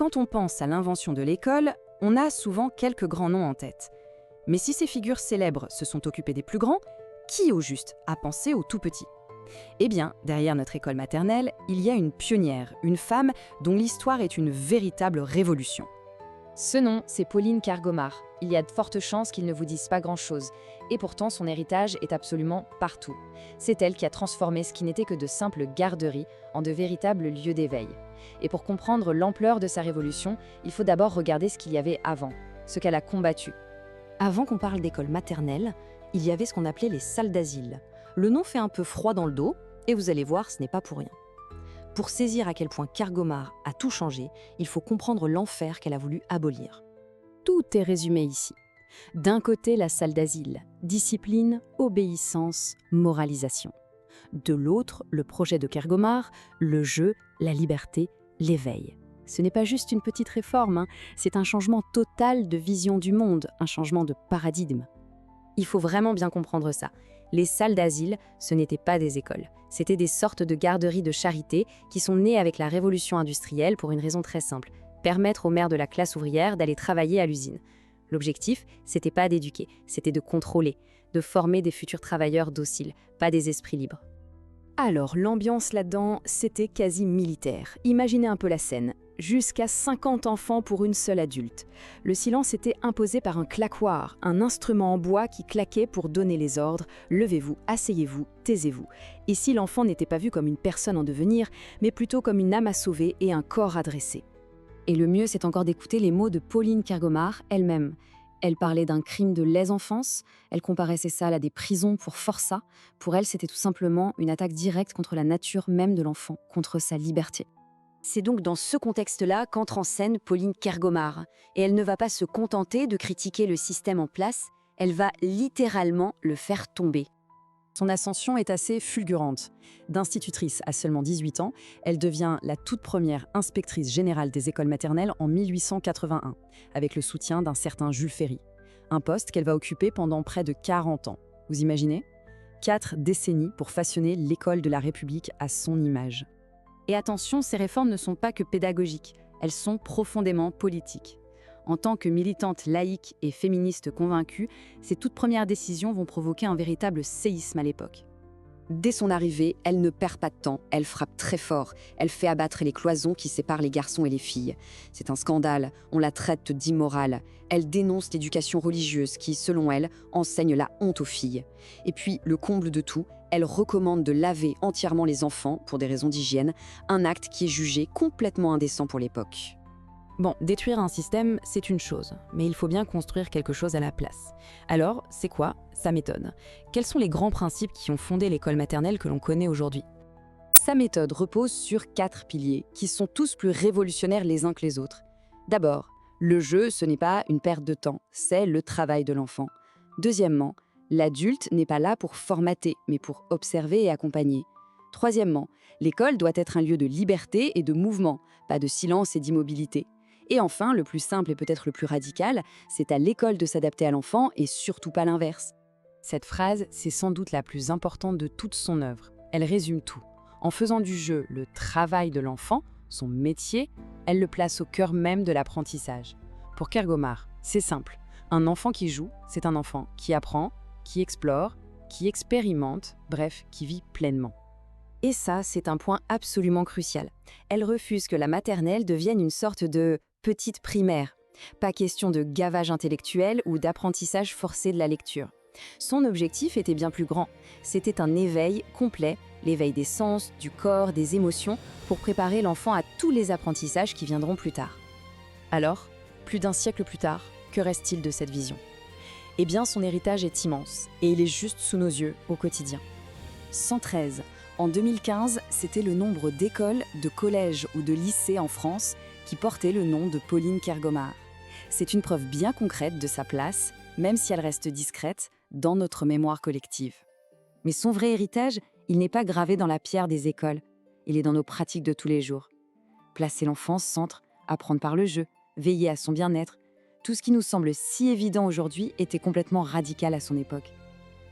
Quand on pense à l'invention de l'école, on a souvent quelques grands noms en tête. Mais si ces figures célèbres se sont occupées des plus grands, qui au juste a pensé aux tout petits? Eh bien, derrière notre école maternelle, il y a une pionnière, une femme dont l'histoire est une véritable révolution. Ce nom, c'est Pauline Kergomar. Il y a de fortes chances qu'il ne vous dise pas grand-chose. Et pourtant, son héritage est absolument partout. C'est elle qui a transformé ce qui n'était que de simples garderies en de véritables lieux d'éveil. Et pour comprendre l'ampleur de sa révolution, il faut d'abord regarder ce qu'il y avait avant, ce qu'elle a combattu. Avant qu'on parle d'école maternelle, il y avait ce qu'on appelait les salles d'asile. Le nom fait un peu froid dans le dos, et vous allez voir, ce n'est pas pour rien. Pour saisir à quel point Kergomar a tout changé, il faut comprendre l'enfer qu'elle a voulu abolir. Tout est résumé ici. D'un côté, la salle d'asile, discipline, obéissance, moralisation. De l'autre, le projet de Kergomar, le jeu, la liberté, l'éveil. Ce n'est pas juste une petite réforme, c'est un changement total de vision du monde, un changement de paradigme. Il faut vraiment bien comprendre ça. Les salles d'asile, ce n'étaient pas des écoles. C'était des sortes de garderies de charité qui sont nées avec la révolution industrielle pour une raison très simple, permettre aux mères de la classe ouvrière d'aller travailler à l'usine. L'objectif, c'était pas d'éduquer, c'était de contrôler, de former des futurs travailleurs dociles, pas des esprits libres. Alors, l'ambiance là-dedans, c'était quasi militaire. Imaginez un peu la scène. Jusqu'à 50 enfants pour une seule adulte. Le silence était imposé par un claquoir, un instrument en bois qui claquait pour donner les ordres. Levez-vous, asseyez-vous, taisez-vous. Ici, l'enfant n'était pas vu comme une personne en devenir, mais plutôt comme une âme à sauver et un corps à dresser. Et le mieux, c'est encore d'écouter les mots de Pauline Kergomar elle-même. Elle parlait d'un crime de lèse-enfance, elle comparait ces salles à des prisons pour forçat. Pour elle, c'était tout simplement une attaque directe contre la nature même de l'enfant, contre sa liberté. C'est donc dans ce contexte-là qu'entre en scène Pauline Kergomar. Et elle ne va pas se contenter de critiquer le système en place, elle va littéralement le faire tomber. Son ascension est assez fulgurante. D'institutrice à seulement 18 ans, elle devient la toute première inspectrice générale des écoles maternelles en 1881, avec le soutien d'un certain Jules Ferry. Un poste qu'elle va occuper pendant près de 40 ans. Vous imaginez ? 4 décennies pour façonner l'école de la République à son image. Et attention, ces réformes ne sont pas que pédagogiques, elles sont profondément politiques. En tant que militante laïque et féministe convaincue, ces toutes premières décisions vont provoquer un véritable séisme à l'époque. Dès son arrivée, elle ne perd pas de temps, elle frappe très fort, elle fait abattre les cloisons qui séparent les garçons et les filles. C'est un scandale, on la traite d'immorale. Elle dénonce l'éducation religieuse qui, selon elle, enseigne la honte aux filles. Et puis, le comble de tout, elle recommande de laver entièrement les enfants, pour des raisons d'hygiène, un acte qui est jugé complètement indécent pour l'époque. Bon, détruire un système, c'est une chose, mais il faut bien construire quelque chose à la place. Alors, c'est quoi sa méthode? Quels sont les grands principes qui ont fondé l'école maternelle que l'on connaît aujourd'hui? Sa méthode repose sur 4 piliers, qui sont tous plus révolutionnaires les uns que les autres. D'abord, le jeu, ce n'est pas une perte de temps, c'est le travail de l'enfant. Deuxièmement, l'adulte n'est pas là pour formater, mais pour observer et accompagner. Troisièmement, l'école doit être un lieu de liberté et de mouvement, pas de silence et d'immobilité. Et enfin, le plus simple et peut-être le plus radical, c'est à l'école de s'adapter à l'enfant et surtout pas l'inverse. Cette phrase, c'est sans doute la plus importante de toute son œuvre. Elle résume tout. En faisant du jeu le travail de l'enfant, son métier, elle le place au cœur même de l'apprentissage. Pour Kergomar, c'est simple. Un enfant qui joue, c'est un enfant qui apprend, qui explore, qui expérimente, bref, qui vit pleinement. Et ça, c'est un point absolument crucial. Elle refuse que la maternelle devienne une sorte de petite primaire. Pas question de gavage intellectuel ou d'apprentissage forcé de la lecture. Son objectif était bien plus grand. C'était un éveil complet, l'éveil des sens, du corps, des émotions, pour préparer l'enfant à tous les apprentissages qui viendront plus tard. Alors, plus d'un siècle plus tard, que reste-t-il de cette vision? Eh bien, son héritage est immense, et il est juste sous nos yeux au quotidien. 113. En 2015, c'était le nombre d'écoles, de collèges ou de lycées en France qui portaient le nom de Pauline Kergomar. C'est une preuve bien concrète de sa place, même si elle reste discrète, dans notre mémoire collective. Mais son vrai héritage, il n'est pas gravé dans la pierre des écoles, il est dans nos pratiques de tous les jours. Placer l'enfant au centre, apprendre par le jeu, veiller à son bien-être, tout ce qui nous semble si évident aujourd'hui était complètement radical à son époque.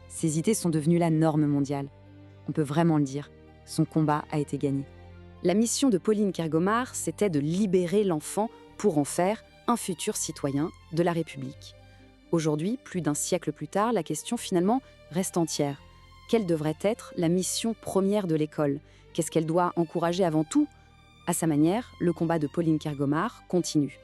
Ces idées sont devenues la norme mondiale. On peut vraiment le dire, son combat a été gagné. La mission de Pauline Kergomar, c'était de libérer l'enfant pour en faire un futur citoyen de la République. Aujourd'hui, plus d'un siècle plus tard, la question finalement reste entière. Quelle devrait être la mission première de l'école? Qu'est-ce qu'elle doit encourager avant tout? À sa manière, le combat de Pauline Kergomar continue.